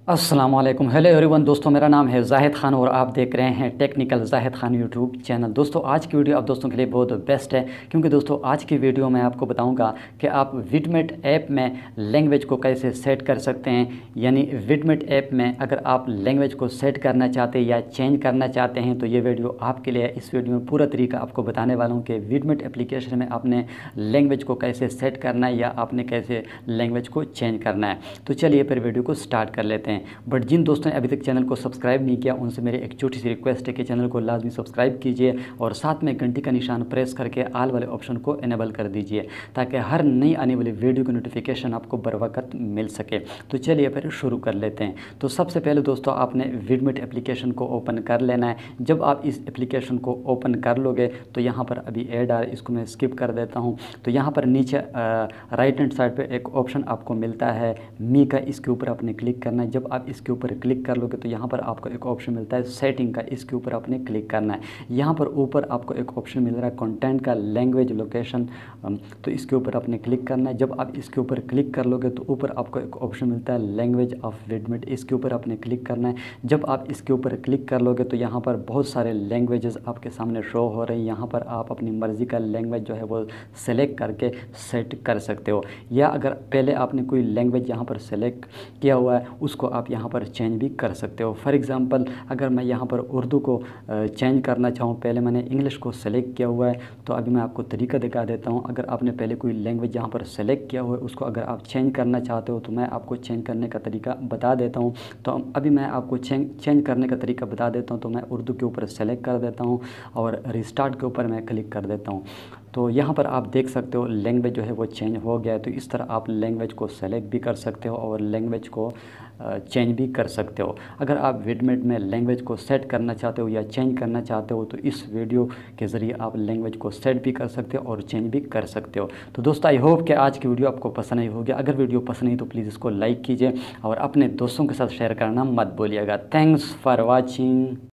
अस्सलामुअलैकुम, hello everyone. दोस्तों, मेरा नाम है ज़ाहिद ख़ान और आप देख रहे हैं technical Zahid Khan YouTube channel. दोस्तों, आज की वीडियो आप दोस्तों के लिए बहुत बेस्ट है, क्योंकि दोस्तों आज की वीडियो में आपको बताऊंगा कि आप विडमेट ऐप में लैंग्वेज को कैसे सेट कर सकते हैं। यानी विडमेट ऐप में अगर आप लैंग्वेज को सेट करना चाहते हैं या चेंज करना चाहते हैं तो ये वीडियो आपके लिए है। इस वीडियो में पूरा तरीका आपको बताने वाला हूँ कि विडमेट एप्लीकेशन में आपने लैंग्वेज को कैसे सेट करना है या आपने कैसे लैंग्वेज को चेंज करना है। तो चलिए फिर वीडियो को स्टार्ट कर लेते हैं। बट जिन दोस्तों ने अभी तक चैनल को सब्सक्राइब नहीं किया उनसे मेरी एक छोटी सी रिक्वेस्ट है कि चैनल को लाजमी सब्सक्राइब कीजिए और साथ में घंटी का निशान प्रेस करके ऑल वाले ऑप्शन को इनेबल कर दीजिए, ताकि हर नई आने वाली वीडियो की नोटिफिकेशन आपको बर वक्त मिल सके। तो चलिए फिर शुरू कर लेते हैं। तो सबसे पहले दोस्तों आपने विडमेट एप्लीकेशन को ओपन कर लेना है। जब आप इस एप्लीकेशन को ओपन कर लोगे तो यहाँ पर अभी ऐड आ रहा है, इसको मैं स्किप कर देता हूँ। तो यहाँ पर नीचे राइट हैंड साइड पे एक ऑप्शन आपको मिलता है मी का, इसके ऊपर आपने क्लिक करना है। जब आप इसके ऊपर क्लिक कर लोगे तो यहाँ पर आपको एक ऑप्शन मिलता है सेटिंग का, इसके ऊपर आपने क्लिक करना है। यहाँ पर ऊपर आपको एक ऑप्शन मिल रहा है कंटेंट का, लैंग्वेज, लोकेशन, तो इसके ऊपर आपने क्लिक करना है। जब आप इसके ऊपर क्लिक कर लोगे तो ऊपर आपको एक ऑप्शन मिलता है लैंग्वेज ऑफ विडमेट, इसके ऊपर आपने क्लिक करना है। जब आप इसके ऊपर क्लिक कर लोगे तो यहाँ पर बहुत सारे लैंग्वेजेस आपके सामने शो हो रहे हैं। यहाँ पर आप अपनी मर्ज़ी का लैंग्वेज जो है वो सेलेक्ट करके सेट कर सकते हो, या अगर पहले आपने कोई लैंग्वेज यहाँ पर सेलेक्ट किया हुआ है उसको आप यहाँ पर चेंज भी कर सकते हो। फॉर एग्ज़ाम्पल अगर मैं यहाँ पर उर्दू को चेंज करना चाहूँ, पहले मैंने इंग्लिश को सेलेक्ट किया हुआ है, तो अभी मैं आपको तरीका दिखा देता हूँ। अगर आपने पहले कोई लैंग्वेज यहाँ पर सेलेक्ट किया हुआ है उसको अगर आप चेंज करना चाहते हो तो मैं आपको चेंज करने का तरीका बता देता हूँ। तो अभी मैं आपको चेंज करने का तरीका बता देता हूँ। तो मैं उर्दू के ऊपर सेलेक्ट कर देता हूँ और रिस्टार्ट के ऊपर मैं क्लिक कर देता हूँ। तो यहाँ पर आप देख सकते हो लैंग्वेज जो है वो चेंज हो गया है। तो इस तरह आप लैंग्वेज को सेलेक्ट भी कर सकते हो और लैंग्वेज को चेंज भी कर सकते हो। अगर आप विडमेट में लैंग्वेज को सेट करना चाहते हो या चेंज करना चाहते हो तो इस वीडियो के ज़रिए आप लैंग्वेज को सेट भी कर सकते हो और चेंज भी कर सकते हो। तो दोस्तों, आई होप कि आज की वीडियो आपको पसंद आई होगी। अगर वीडियो पसंद आई तो प्लीज़ इसको लाइक कीजिए और अपने दोस्तों के साथ शेयर करना मत भूलिएगा। Thanks for watching.